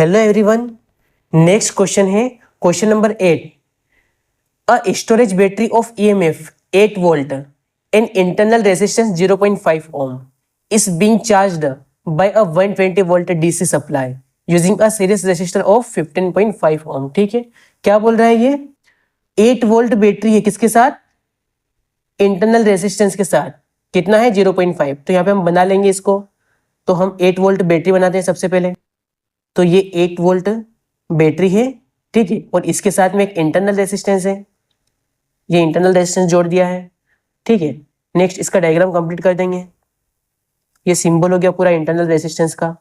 Hello everyone, next question है question number 8। A storage battery of EMF 8 volt and internal resistance 0.5 ohm is being charged by a 120 volt DC supply using a series resistor of 15.5 ohm. ठीक है, क्या बोल रहा है ये? 8 volt battery है, किसके साथ? इंटरनल रेजिस्टेंस के साथ। कितना है? 0.5। तो यहाँ पे हम बना लेंगे इसको। तो हम 8 वोल्ट बैटरी बनाते हैं सबसे पहले। तो ये 8 वोल्ट बैटरी है, ठीक है, और इसके साथ में एक इंटरनल रेजिस्टेंस है। ये इंटरनल रेजिस्टेंस जोड़ दिया है, ठीक है। नेक्स्ट इसका डायग्राम कंप्लीट कर देंगे। ये सिंबल हो गया पूरा इंटरनल रेजिस्टेंस का,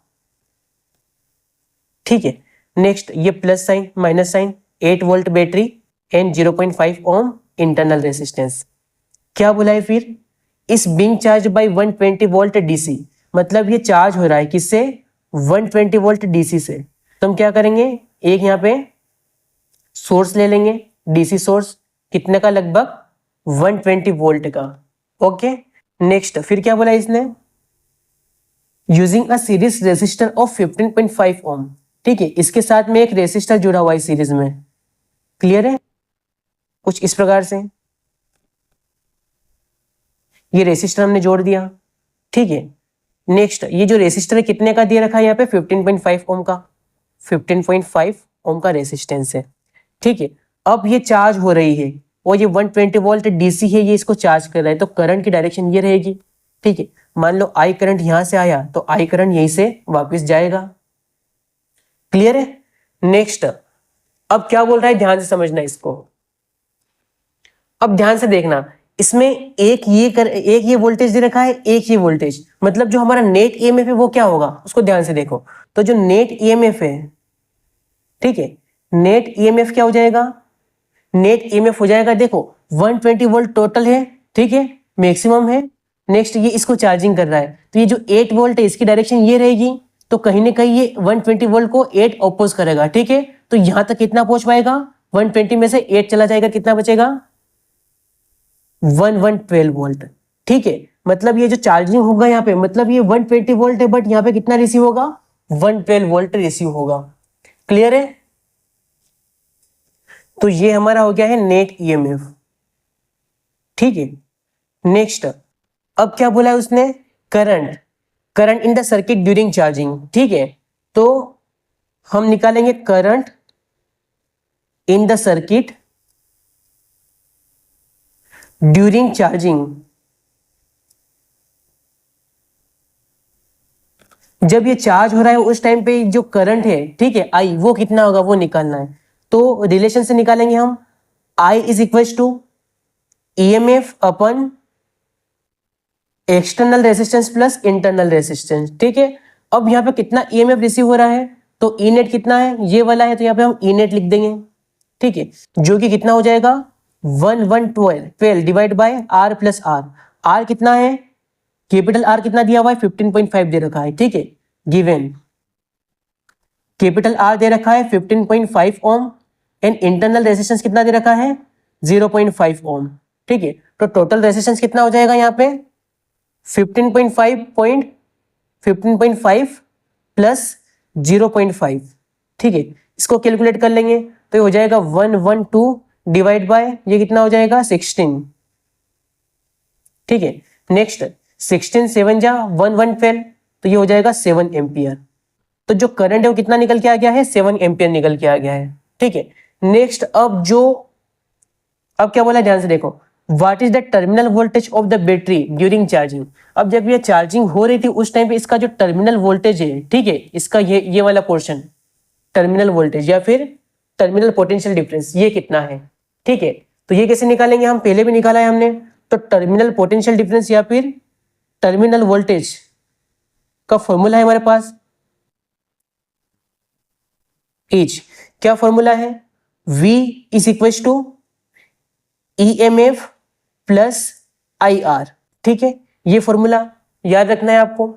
ठीक है। नेक्स्ट ये plus sign minus sign, 8 volt battery and 0.5 ohm internal resistance. क्या बोला है फिर? Is being charge by 120 volt DC, मतलब ये चार्ज हो रहा है किससे? 120 वोल्ट डीसी से। तो हम क्या करेंगे, एक यहाँ पे सोर्स ले लेंगे, डीसी सोर्स, कितने का? लगभग 120 वोल्ट का। ओके, नेक्स्ट फिर क्या बोला इसने? Using a series resistor of 15.5 ohm, ठीक है, इसके साथ में एक रेजिस्टर जुड़ा हुआ है सीरीज में। क्लियर है? कुछ इस प्रकार से ये रेजिस्टर हमने जोड़ दिया, ठीक है। नेक्स्ट ये जो रेजिस्टर है कितने का दिया रखा है यहाँ पे? 15.5 ओम का। 15.5 ओम का रेजिस्टेंस है, ठीक है। अब ये चार्ज हो रही है और ये 120 वोल्ट डीसी है, ये इसको चार्ज कर रहा है। तो करंट की डायरेक्शन ये रहेगी, ठीक है। मान लो आई करंट यहां से आया तो आई करंट यहीं से वापस जाएगा। क्लियर है? नेक्स्ट अब क्या बोल रहा है, ध्यान से समझना इसको। अब ध्यान से देखना, इसमें एक ये वोल्टेज दे रखा है, एक ये वोल्टेज, मतलब जो हमारा नेट ईएमएफ है वो क्या होगा उसको ध्यान से देखो। तो जो नेट ईएमएफ है, ठीक है, नेट ईएमएफ क्या हो जाएगा? नेट ईएमएफ हो जाएगा, देखो 120 वोल्ट टोटल है, ठीक है, मैक्सिमम है। नेक्स्ट ये इसको चार्जिंग कर रहा है, तो ये जो 8 वोल्ट है इसकी डायरेक्शन ये रहेगी। तो कहीं ना कहीं ये 120 वोल्ट को 8 अपोज करेगा, ठीक है। तो यहां तक कितना पहुंच पाएगा? 120 में से 8 चला जाएगा, कितना बचेगा? 112 वोल्ट, ठीक है। मतलब ये जो चार्जिंग होगा यहाँ पे, मतलब ये 120 वोल्ट है, बट यहाँ पे कितना रिसीव होगा? 112 वोल्ट रिसीव होगा। क्लियर है? तो ये हमारा हो गया है नेट ईएमएफ, ठीक है। नेक्स्ट अब क्या बोला है उसने? Current in the circuit during charging, ठीक है। तो हम निकालेंगे current in the circuit during charging. जब ये चार्ज हो रहा है उस टाइम पे जो करंट है, ठीक है, आई, वो कितना होगा वो निकालना है। तो रिलेशन से निकालेंगे हम, I is equal to EMF upon external resistance plus internal resistance, ठीक है। अब यहाँ पे कितना ईएमएफ रिसीव हो रहा है? तो ई नेट कितना है? ये वाला है, तो यहाँ पे हम ई नेट लिख देंगे, ठीक है, जो कि कितना हो जाएगा? 1112 divide by R plus R. R कितना है? कैपिटल आर कितना दिया हुआ है? 15.5 दे रखा है, ठीक है, गिवन। कैपिटल आर दे रखा है 15.5 ओम एंड इंटरनल रेजिस्टेंस कितना दे रखा है? 0.5 ओम, ठीक है। तो टोटल रेजिस्टेंस कितना हो जाएगा यहाँ पे? 15.5 प्लस 0.5, ठीक है। इसको कैलकुलेट कर लेंगे तो ये हो जाएगा 112 डिवाइड बाय ये कितना हो जाएगा? 16, ठीक है। नेक्स्ट 16 7 जा 112, तो ये हो जाएगा 7 एम्पियर। तो जो करंट है वो कितना निकल के आ गया है? 7 एम्पियर निकल के आ गया है, ठीक है। नेक्स्ट अब क्या बोला, ध्यान से देखो। What is the terminal voltage of the battery during charging? अब जब ये चार्जिंग हो रही थी उस टाइम पे इसका जो टर्मिनल वोल्टेज है, ठीक है, इसका ये वाला पोर्शन टर्मिनल वोल्टेज या फिर टर्मिनल पोटेंशियल डिफरेंस, ये कितना है, ठीक है। तो ये कैसे निकालेंगे? हम पहले भी निकाला है हमने। तो टर्मिनल पोटेंशियल डिफरेंस या फिर टर्मिनल वोल्टेज का फॉर्मूला है हमारे पास, एच। क्या फॉर्मूला है? V is equal to EMF plus IR, ठीक है, ये फॉर्मूला याद रखना है आपको।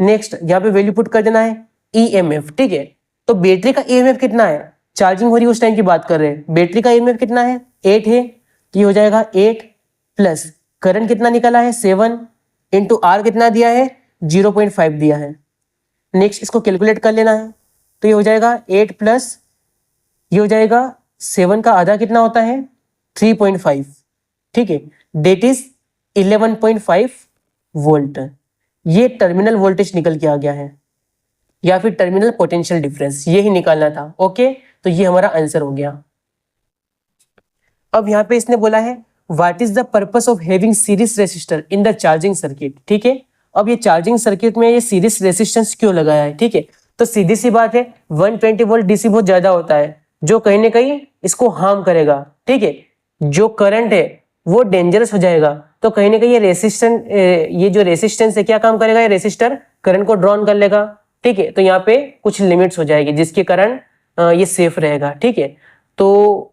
नेक्स्ट यहाँ पे वैल्यू पुट कर देना है EMF, ठीक है। तो बैटरी का EMF कितना है? चार्जिंग हो रही है उस टाइम की बात कर रहे हैं, बैटरी का EMF कितना है? 8 है, ये हो जाएगा 8 प्लस करंट कितना निकला है? 7 इंटू आर कितना दिया है? 0.5 दिया है। नेक्स्ट इसको कैलकुलेट कर लेना है, तो ये हो जाएगा 8 प्लस ये हो जाएगा 7 का आधा कितना होता है 3.5, ठीक है, डेट इज 11.5 वोल्ट। ये टर्मिनल वोल्टेज निकल के आ गया है, या फिर टर्मिनल पोटेंशियल डिफरेंस, ये ही निकालना था। ओके, तो ये हमारा आंसर हो गया। अब यहाँ पे इसने बोला है what is the purpose of having series resistor in the charging circuit, ठीक है। अब ये चार्जिंग सर्किट में ये सीरीज रेसिस्टेंस क्यों लगाया है, ठीक है। तो सीधी सी बात है 120 वोल्ट डीसी बहुत ज्यादा होता है, जो कहीं ना कहीं इसको हार्म करेगा, ठीक है। जो करंट है वो डेंजरस हो जाएगा, तो कहीं ना कहीं ये रेसिस्टेंस, ये जो रेसिस्टेंस है क्या काम करेगा, ये रेसिस्टर करंट को ड्रॉन कर लेगा, ठीक है। तो यहाँ पे कुछ लिमिट्स हो जाएगी जिसके कारण ये सेफ रहेगा, ठीक है। तो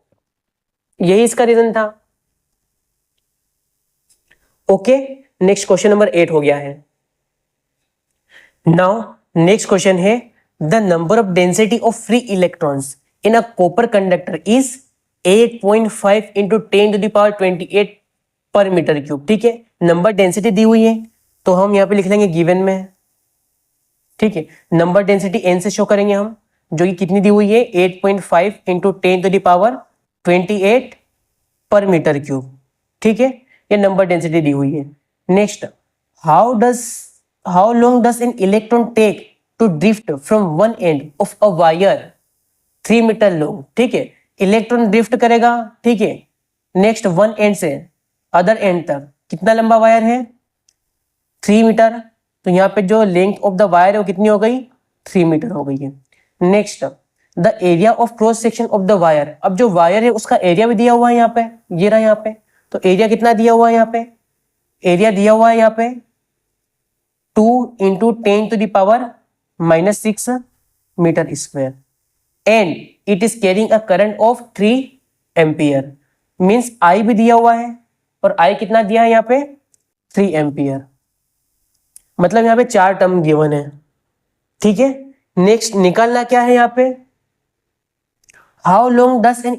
यही इसका रीजन था। ओके, नेक्स्ट क्वेश्चन नंबर 8 हो गया है। नाउ नेक्स्ट क्वेश्चन है the number of density of free electrons in a copper conductor is 8.5 into 10⁻28 पर मीटर क्यूब, ठीक है। नंबर डेंसिटी दी हुई है तो हम यहाँ पे लिख लेंगे गिवन में, ठीक है। नंबर डेंसिटी एन से शो करेंगे हम, जो कि कितनी दी हुई है 8.5 इंटू 10⁻28 पर मीटर क्यूब, ठीक है। ये नंबर डेंसिटी दी हुई है। Next, how long does an electron take to drift from one end of a wire 3 metre long, ठीक है। इलेक्ट्रॉन ड्रिफ्ट करेगा, ठीक है। नेक्स्ट, वन एंड से अदर एंड तक कितना लंबा वायर है 3 मीटर, तो यहाँ पे जो लेंथ ऑफ द वायर है वो कितनी हो गई 3 मीटर हो गई है। Next, the area of cross section of the wire, अब जो वायर है उसका एरिया भी दिया हुआ है यहाँ पे, ये रहा यहाँ पे, तो एरिया कितना दिया हुआ है यहाँ पे, एरिया दिया हुआ है यहाँ पे 2 into 10⁻⁻6 metre square, and it is carrying a current of 3 ampere, means I भी दिया हुआ है, और आई कितना दिया है यहाँ पे 3 एम्पियर, मतलब यहाँ पे 4 टर्म गिवन है, ठीक है। नेक्स्ट, निकालना क्या है यहाँ पे, how long does an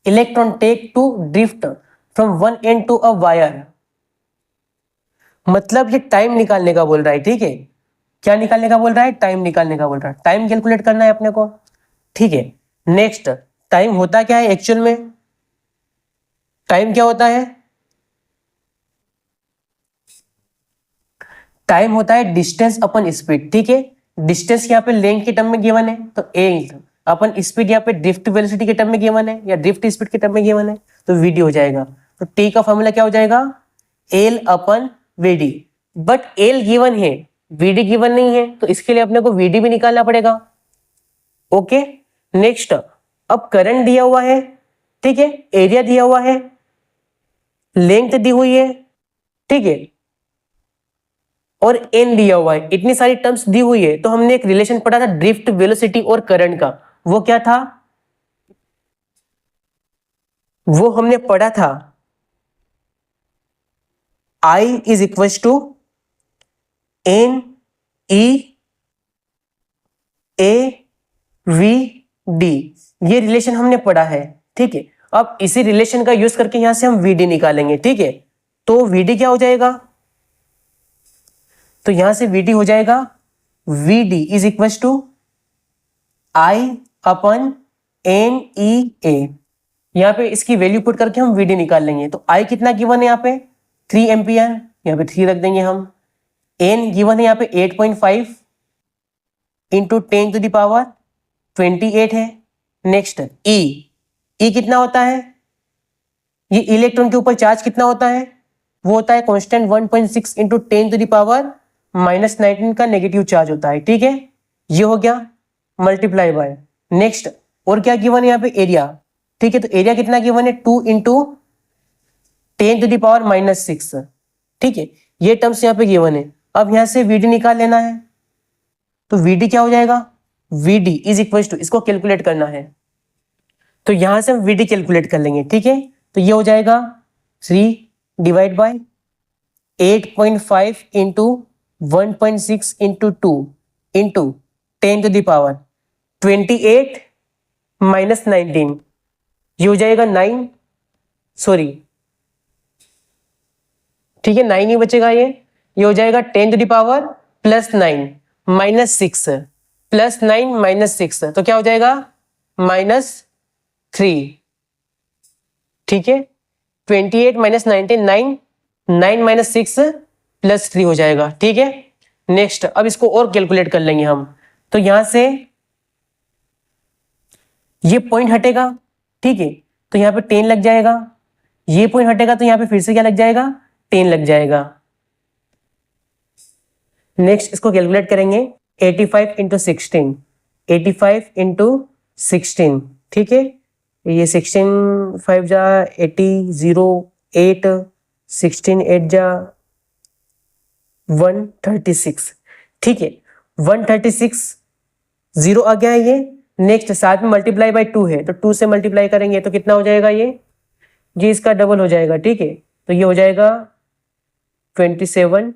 electron take to drift from one end to a wire, मतलब ये टाइम निकालने का बोल रहा है, ठीक है। क्या निकालने का बोल रहा है, टाइम निकालने का बोल रहा है, टाइम कैलकुलेट करना है अपने को, ठीक है। नेक्स्ट, टाइम होता क्या है एक्चुअल में, टाइम क्या होता है, टाइम होता है डिस्टेंस अपन स्पीड, ठीक है। डिस्टेंस यहाँ पे लेंथ के टर्म में गिवन है, तो ए अपन स्पीड यहाँ पे ड्रिफ्ट वेलोसिटी के टर्म में गिवन है, या ड्रिफ्ट स्पीड के टर्म में गिवन है, तो वीडी हो जाएगा। तो टी का फॉर्मूला क्या हो जाएगा, L upon VD, but L given है वीडी गिवन नहीं है, तो इसके लिए अपने को वीडी भी निकालना पड़ेगा। ओके, नेक्स्ट, अब करंट दिया हुआ है, ठीक है, एरिया दिया हुआ है, लेंथ दी हुई है, ठीक है, और एन दिया हुआ है, इतनी सारी टर्म्स दी हुई है, तो हमने एक रिलेशन पढ़ा था ड्रिफ्ट वेलोसिटी और करंट का, वो क्या था, वो हमने पढ़ा था I is equal to n E A v d, ये रिलेशन हमने पढ़ा है, ठीक है। अब इसी रिलेशन का यूज करके यहां से हम वीडी निकालेंगे, ठीक है। तो वीडी क्या हो जाएगा, तो यहां से वीडी हो जाएगा VD is equal to I upon N E A, यहां पे इसकी वैल्यू पुट करके हम वीडी निकाल लेंगे। तो आई कितना गिवन है यहाँ पे 3 एम्पियर, यहाँ पे 3 रख देंगे हम। एन गिवन है यहाँ पे 8.5 इंटू 10⁻28 है। नेक्स्ट, ई कितना होता है, ये इलेक्ट्रॉन के ऊपर चार्ज कितना होता है, वो होता है कांस्टेंट 1.6 इंटू 10⁻⁻19 का नेगेटिव चार्ज होता है, ठीक है। ये हो गया मल्टीप्लाई बाय। नेक्स्ट, और क्या गिवन है यहाँ पे एरिया, ठीक है। तो एरिया कितना गिवन है 2 इंटू 10⁻⁻6, ठीक है। ये टर्म्स यहाँ पे गिवन है। अब यहां से वीडी निकाल लेना है, तो वीडी क्या हो जाएगा, वीडी इज इक्वल टू, इसको कैलकुलेट करना है, तो यहां से हम वीडी कैलकुलेट कर लेंगे, ठीक है। तो ये हो जाएगा 3 divide bye 8.5 into 1.6 into 2 into 10⁻28 - 19, ये हो जाएगा 9, सॉरी, ठीक है, 9 ही बचेगा, ये हो जाएगा 10⁻+9 - 6, +9 -6 तो क्या हो जाएगा -3, ठीक है। 28 - 19 9, 9 - 6 +3 हो जाएगा, ठीक है। नेक्स्ट अब इसको और कैलकुलेट कर लेंगे हम। तो यहां से ये पॉइंट हटेगा, ठीक है, तो यहाँ पे 10 लग जाएगा। ये पॉइंट हटेगा तो यहाँ पे फिर से क्या लग जाएगा 10 लग जाएगा। नेक्स्ट इसको कैलकुलेट करेंगे 85 × 16, 85 × 16, ठीक है। ये 16 5 जा 80 0 8 16 8 जा 136, ठीक है। 136 0 आ गया है ये। नेक्स्ट साथ में मल्टीप्लाई बाय 2 है तो 2 से मल्टीप्लाई करेंगे तो कितना हो जाएगा ये इसका डबल हो जाएगा, ठीक है। तो ये हो जाएगा 27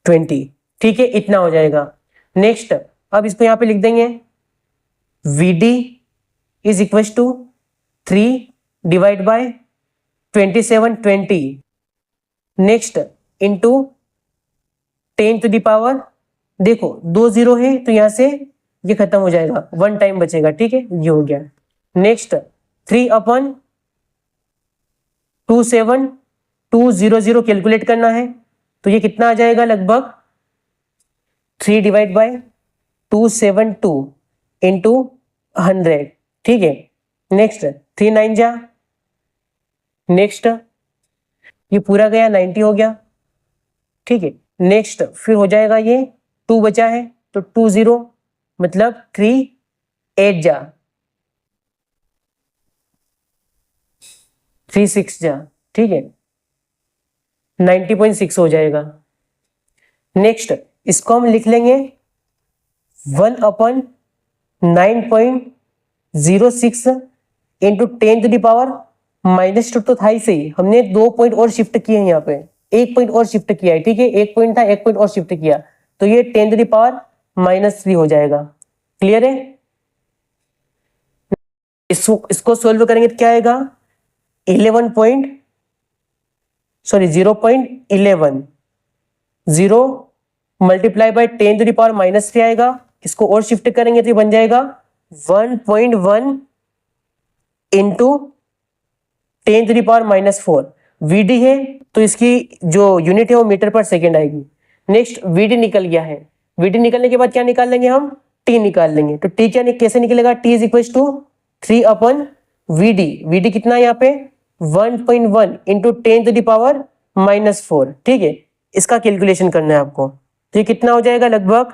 20, ठीक है, इतना हो जाएगा। नेक्स्ट अब इसको यहां पे लिख देंगे VD is equal to 3 divide by 27 20, next into 10 to the power, देखो 2 0 है तो यहां से ये खत्म हो जाएगा, 1 टाइम बचेगा, ठीक है, ये हो गया। नेक्स्ट 3/27200 कैलकुलेट करना है तो ये कितना आ जाएगा लगभग 3 डिवाइड बाय 272 इंटू 100, ठीक है। नेक्स्ट 3 9 जा, नेक्स्ट ये पूरा गया 90 हो गया, ठीक है। नेक्स्ट फिर हो जाएगा ये 2 बचा है तो 2 0 मतलब 3 8 जा 3 6 जा, ठीक है, 90.6 हो जाएगा। नेक्स्ट इसको हम लिख लेंगे 1/9.06 इंटू 10 टू द पावर -2, तो था ही सही, हमने 2 पॉइंट और शिफ्ट किए हैं, यहाँ पे 1 पॉइंट और शिफ्ट किया है, ठीक है, 1 पॉइंट था 1 पॉइंट और शिफ्ट किया तो ये 10 टू द पावर -3 हो जाएगा। क्लियर है। इसको सोल्व करेंगे तो क्या आएगा 0.11 0 multiply by 10 to the power -3 आएगा। इसको और शिफ्ट करेंगे तो ये बन जाएगा 1.1 into 10 to the power -4। VD है तो इसकी जो यूनिट है वो मीटर पर सेकेंड आएगी। नेक्स्ट VD निकल गया है, VD निकलने के बाद क्या निकाल लेंगे हम T निकाल लेंगे। तो T क्या कैसे निकलेगा, T is equal to 3/VD। VD कितना है यहाँ पे 1.1 इंटू 10 टू द पावर -4, ठीक है, इसका कैलकुलेशन करना है आपको। तो ये कितना हो जाएगा लगभग,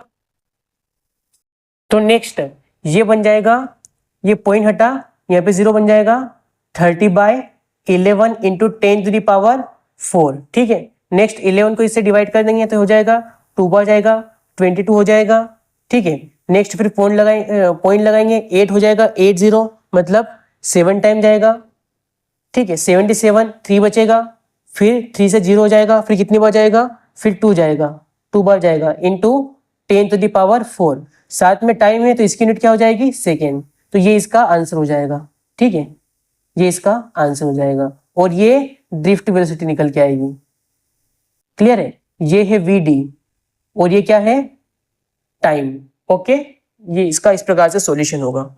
तो नेक्स्ट ये बन जाएगा, ये पॉइंट हटा यहाँ पे 0 बन जाएगा 30/11 इंटू 10 टू द पावर 4, ठीक है। नेक्स्ट 11 को इससे डिवाइड कर देंगे तो हो जाएगा 2 बार जाएगा 22 हो जाएगा, ठीक है। नेक्स्ट फिर पॉइंट लगाएंगे 8 हो जाएगा 80 मतलब 7 टाइम जाएगा, ठीक है। 77 3 बचेगा, फिर 3 से 0 हो जाएगा, फिर कितनी बार जाएगा फिर 2 जाएगा, 2 बार जाएगा इंटू 10 टू द पावर 4, साथ में टाइम है तो इसकी यूनिट क्या हो जाएगी सेकेंड। तो ये इसका आंसर हो जाएगा, ठीक है, ये इसका आंसर हो जाएगा और ये ड्रिफ्ट वेलोसिटी निकल के आएगी। क्लियर है, ये है VD और ये क्या है टाइम। ओके, ये इसका इस प्रकार से सॉल्यूशन होगा।